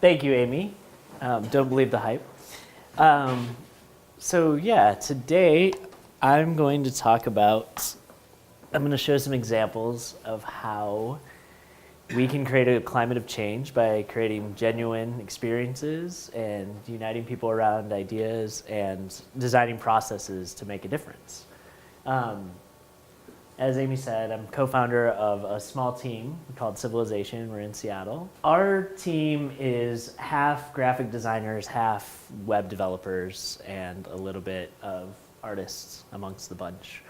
Thank you, Amy. Don't believe the hype. So yeah, today I'm going to show some examples of how we can create a climate of change by creating genuine experiences and uniting people around ideas and designing processes to make a difference. As Amy said, I'm co-founder of a small team called Civilization. We're in Seattle. Our team is half graphic designers, half web developers, and a little bit of artists amongst the bunch.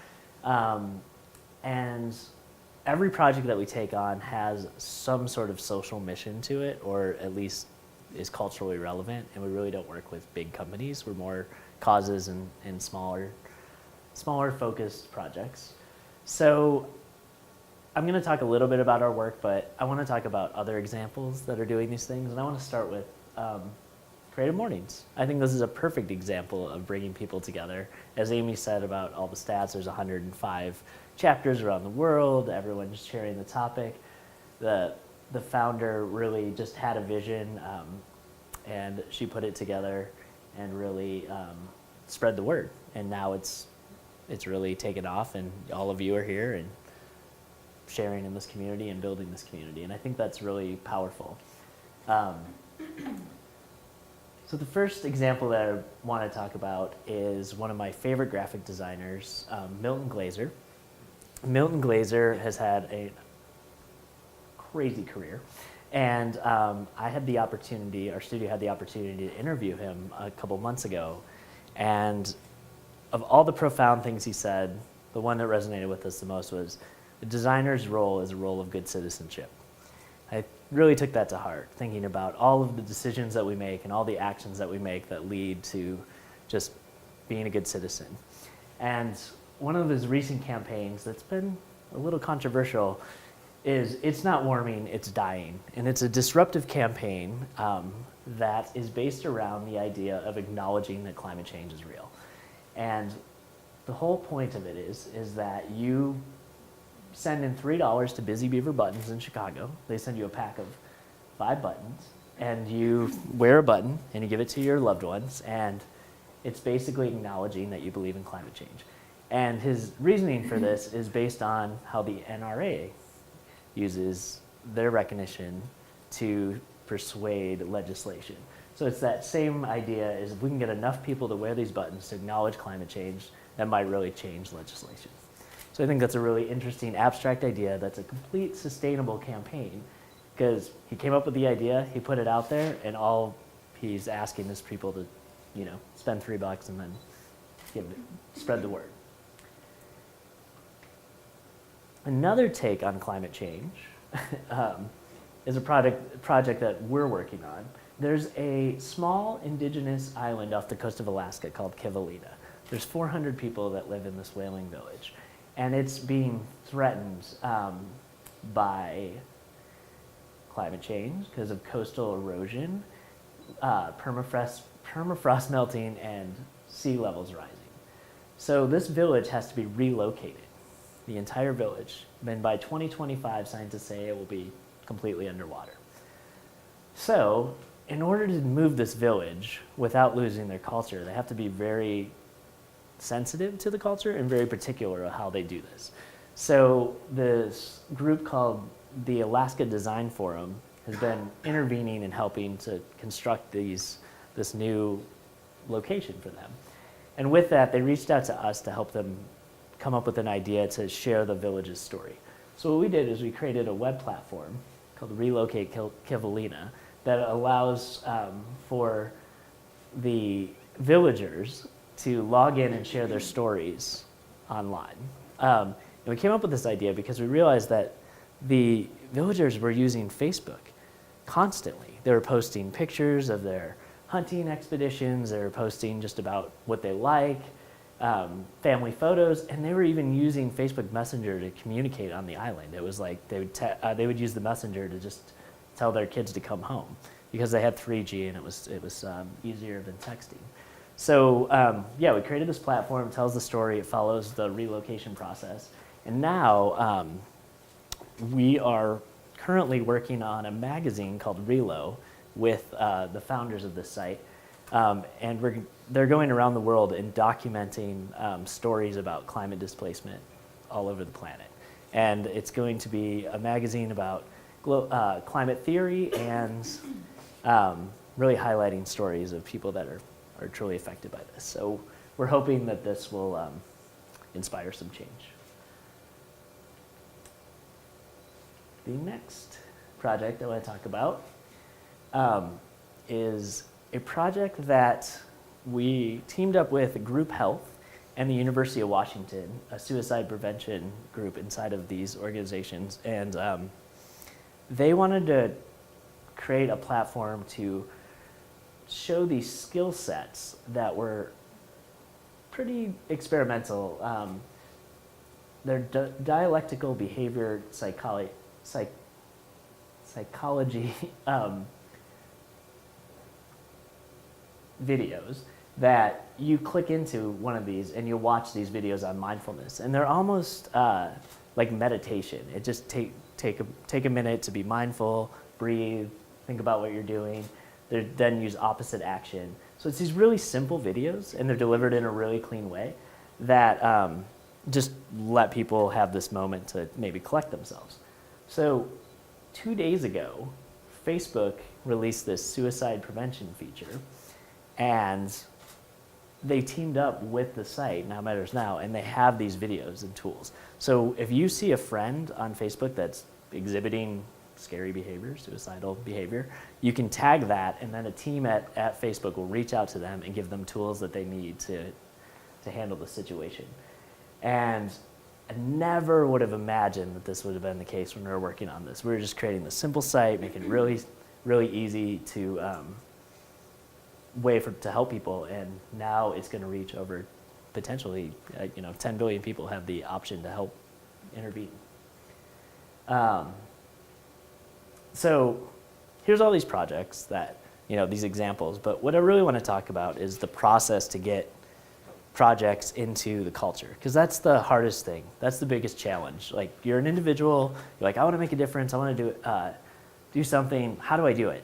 And every project that we take on has some sort of social mission to it, or at least is culturally relevant, and we really don't work with big companies. We're more causes and smaller focused projects. So I'm going to talk a little bit about our work, but I want to talk about other examples that are doing these things, and I want to start with CreativeMornings. I think this is a perfect example of bringing people together. As Amy said about all the stats, there's 105 chapters around the world, everyone's sharing the topic. The founder really just had a vision, and she put it together and really spread the word, and now it's really taken off, and all of you are here and sharing in this community and building this community, and I think that's really powerful. So the first example that I want to talk about is one of my favorite graphic designers, Milton Glaser. Milton Glaser has had a crazy career, and our studio had the opportunity to interview him a couple months ago, and of all the profound things he said, the one that resonated with us the most was the designer's role is a role of good citizenship. I really took that to heart, thinking about all of the decisions that we make and all the actions that we make that lead to just being a good citizen. And one of his recent campaigns that's been a little controversial is It's Not Warming, It's Dying. And it's a disruptive campaign that is based around the idea of acknowledging that climate change is real. And the whole point of it is that you send in $3 to Busy Beaver Buttons in Chicago. They send you a pack of 5 buttons, and you wear a button, and you give it to your loved ones, and it's basically acknowledging that you believe in climate change. And his reasoning for this is based on how the NRA uses their recognition to persuade legislation. So it's that same idea, is if we can get enough people to wear these buttons to acknowledge climate change, that might really change legislation. So I think that's a really interesting abstract idea that's a complete sustainable campaign, because he came up with the idea, he put it out there, and all he's asking is people to, spend $3 and then spread the word. Another take on climate change is a project that we're working on. There's a small indigenous island off the coast of Alaska called Kivalina. There's 400 people that live in this whaling village, and it's being threatened by climate change because of coastal erosion, permafrost melting, and sea levels rising. So this village has to be relocated, the entire village. And by 2025, scientists say it will be completely underwater. So in order to move this village without losing their culture, they have to be very sensitive to the culture and very particular of how they do this. So this group called the Alaska Design Forum has been intervening and helping to construct this new location for them. And with that, they reached out to us to help them come up with an idea to share the village's story. So what we did is we created a web platform called Relocate Kivalina that allows for the villagers to log in and share their stories online. And we came up with this idea because we realized that the villagers were using Facebook constantly. They were posting pictures of their hunting expeditions, they were posting just about what they like, family photos, and they were even using Facebook Messenger to communicate on the island. It was like they would use the Messenger to just tell their kids to come home because they had 3G and it was easier than texting. So yeah, we created this platform, tells the story, it follows the relocation process, and now we are currently working on a magazine called Relo with the founders of this site, and they're going around the world and documenting stories about climate displacement all over the planet. And it's going to be a magazine about climate theory and really highlighting stories of people that are truly affected by this. So we're hoping that this will inspire some change. The next project I want to talk about is a project that we teamed up with Group Health and the University of Washington, a suicide prevention group inside of these organizations. And they wanted to create a platform to show these skill sets that were pretty experimental. They're dialectical behavior psychology videos that you click into one of these and you watch these videos on mindfulness, and they're almost like meditation. It just take a minute to be mindful, breathe, think about what you're doing, then use opposite action. So it's these really simple videos, and they're delivered in a really clean way that just let people have this moment to maybe collect themselves. So 2 days ago, Facebook released this suicide prevention feature, and they teamed up with the site, Now Matters Now, and they have these videos and tools. So if you see a friend on Facebook that's exhibiting scary behavior, suicidal behavior, you can tag that, and then a team at Facebook will reach out to them and give them tools that they need to handle the situation. And I never would have imagined that this would have been the case when we were working on this. We were just creating this simple site, making it really, really easy to to help people, and now it's going to reach over potentially, 10 billion people have the option to help intervene. So here's all these projects that, these examples, but what I really want to talk about is the process to get projects into the culture, because that's the hardest thing. That's the biggest challenge. Like, you're an individual, you're like, I want to make a difference, I want to do something, how do I do it?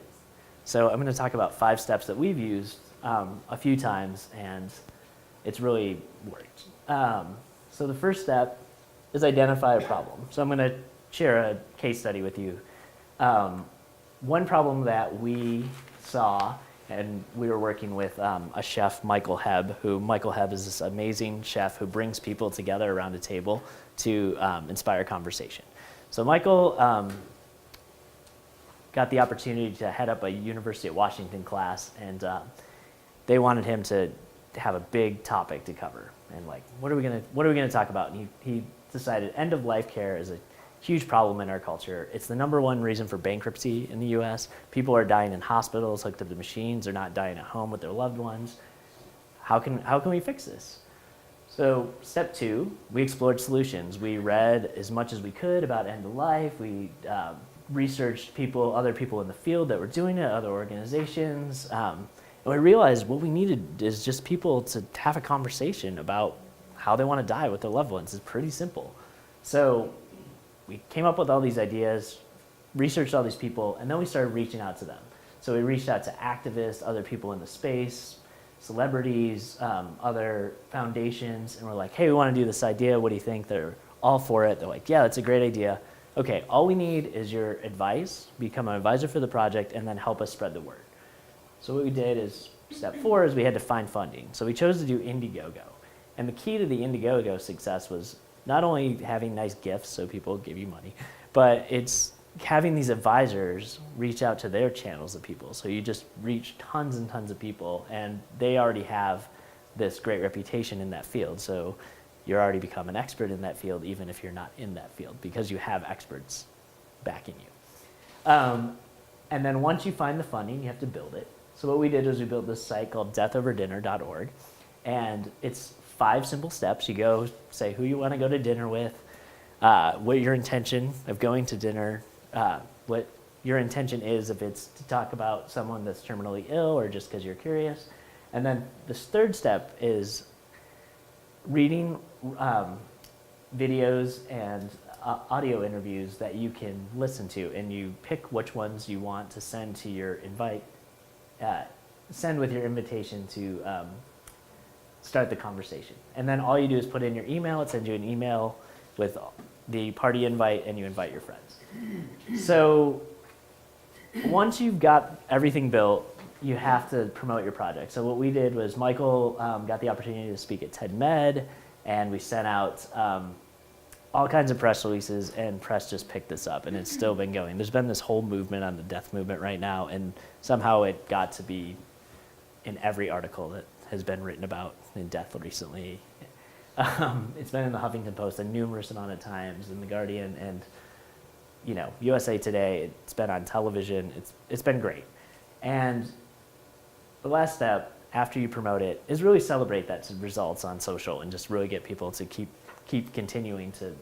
So I'm going to talk about 5 steps that we've used a few times, and it's really worked. So the first step is identify a problem. So I'm going to share a case study with you. One problem that we saw, and we were working with a chef, Michael Hebb, Michael Hebb is this amazing chef who brings people together around a table to inspire conversation. So Michael got the opportunity to head up a University of Washington class, and they wanted him to have a big topic to cover. And like, what are we gonna talk about? And he decided end of life care is a huge problem in our culture. It's the #1 reason for bankruptcy in the US. People are dying in hospitals hooked up to machines. They're not dying at home with their loved ones. How can we fix this? So step 2, we explored solutions. We read as much as we could about end of life. We researched other people in the field that were doing it, other organizations. And we realized what we needed is just people to have a conversation about how they want to die with their loved ones. It's pretty simple. So we came up with all these ideas, researched all these people, and then we started reaching out to them. So we reached out to activists, other people in the space, celebrities, other foundations, and we're like, hey, we want to do this idea. What do you think? They're all for it. They're like, yeah, that's a great idea. Okay, all we need is your advice, become an advisor for the project, and then help us spread the word. So what we did is, step 4 is we had to find funding. So we chose to do Indiegogo. And the key to the Indiegogo success was not only having nice gifts so people give you money, but it's having these advisors reach out to their channels of people. So you just reach tons and tons of people, and they already have this great reputation in that field. So you're already become an expert in that field, even if you're not in that field, because you have experts backing you. And then once you find the funding, you have to build it. So what we did was we built this site called deathoverdinner.org, and it's 5 simple steps. You go say who you want to go to dinner with, what your intention of going to dinner, what your intention is, if it's to talk about someone that's terminally ill or just because you're curious. And then this third step is reading videos and audio interviews that you can listen to, and you pick which ones you want to send to your send with your invitation to start the conversation. And then all you do is put in your email. It sends you an email with the party invite, and you invite your friends. So once you've got everything built, you have to promote your project. So what we did was Michael got the opportunity to speak at TED Med, and we sent out all kinds of press releases, and press just picked this up, and it's still been going. There's been this whole movement on the death movement right now, and somehow it got to be in every article that has been written about in death recently. It's been in the Huffington Post a numerous amount of times, in the Guardian, and USA Today. It's been on television. It's been great. And the last step after you promote it is really celebrate that results on social, and just really get people to keep continuing to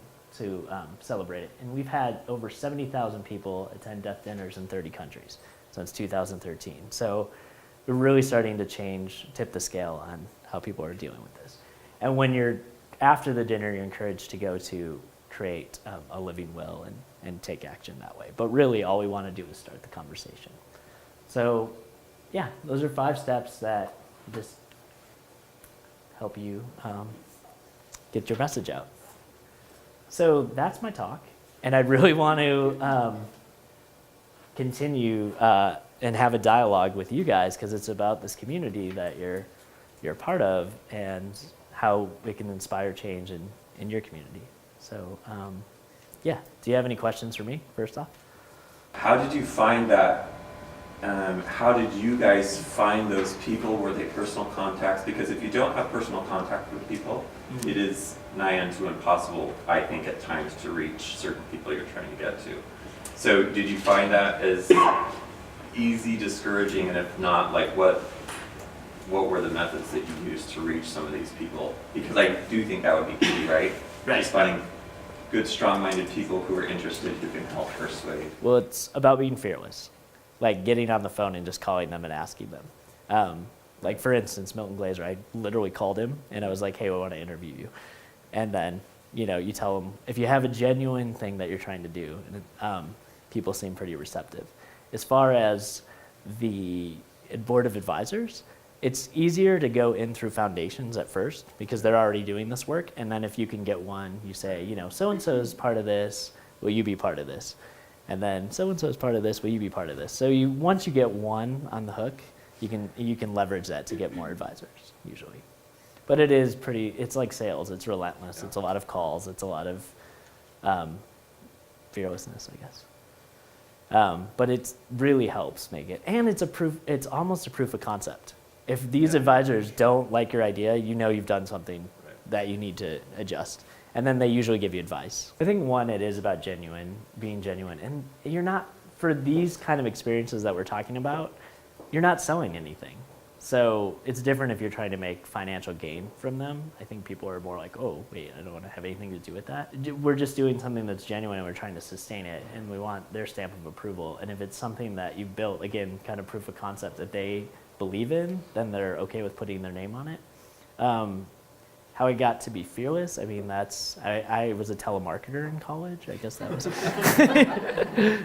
celebrate it. And we've had over 70,000 people attend death dinners in 30 countries since 2013. So we're really starting to tip the scale on how people are dealing with this. And when you're after the dinner, you're encouraged to go to create a living will and take action that way. But really, all we want to do is start the conversation. So yeah, those are 5 steps that just help you get your message out. So that's my talk, and I really want to continue and have a dialogue with you guys, because it's about this community that you're a part of, and how it can inspire change in your community. So yeah, do you have any questions for me, first off? How did you find that? How did you guys find those people? Were they personal contacts? Because if you don't have personal contact with people, it is nigh unto impossible, I think, at times to reach certain people you're trying to get to. So did you find that as easy, discouraging, and if not, like what were the methods that you used to reach some of these people? Because I do think that would be key, right? Right. Just finding good, strong-minded people who are interested, who can help persuade. Well, it's about being fearless, like getting on the phone and just calling them and asking them. Like for instance, Milton Glaser, I literally called him and I was like, hey, I want to interview you. And then, you tell them, if you have a genuine thing that you're trying to do, and people seem pretty receptive. As far as the board of advisors, it's easier to go in through foundations at first because they're already doing this work. And then if you can get one, you say, so-and-so is part of this, will you be part of this? And then so-and-so is part of this, will you be part of this? So once you get one on the hook, you can leverage that to get more advisors, usually. But it's like sales, it's relentless. Yeah. It's a lot of calls, it's a lot of fearlessness, I guess. But it really helps make it. And it's almost a proof of concept. If these advisors don't like your idea, you've done something that you need to adjust. And then they usually give you advice. I think it is about being genuine. And you're not, for these kind of experiences that we're talking about, you're not selling anything. So it's different if you're trying to make financial gain from them. I think people are more like, oh, wait, I don't want to have anything to do with that. We're just doing something that's genuine and we're trying to sustain it, and we want their stamp of approval. And if it's something that you've built, again, kind of proof of concept that they believe in, then they're okay with putting their name on it. How I got to be fearless, I mean, I was a telemarketer in college. I guess that was,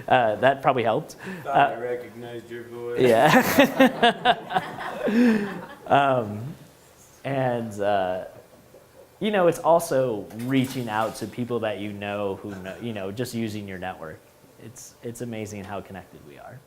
that probably helped. Thought I recognized your voice. Yeah. It's also reaching out to people that who know, just using your network. It's amazing how connected we are.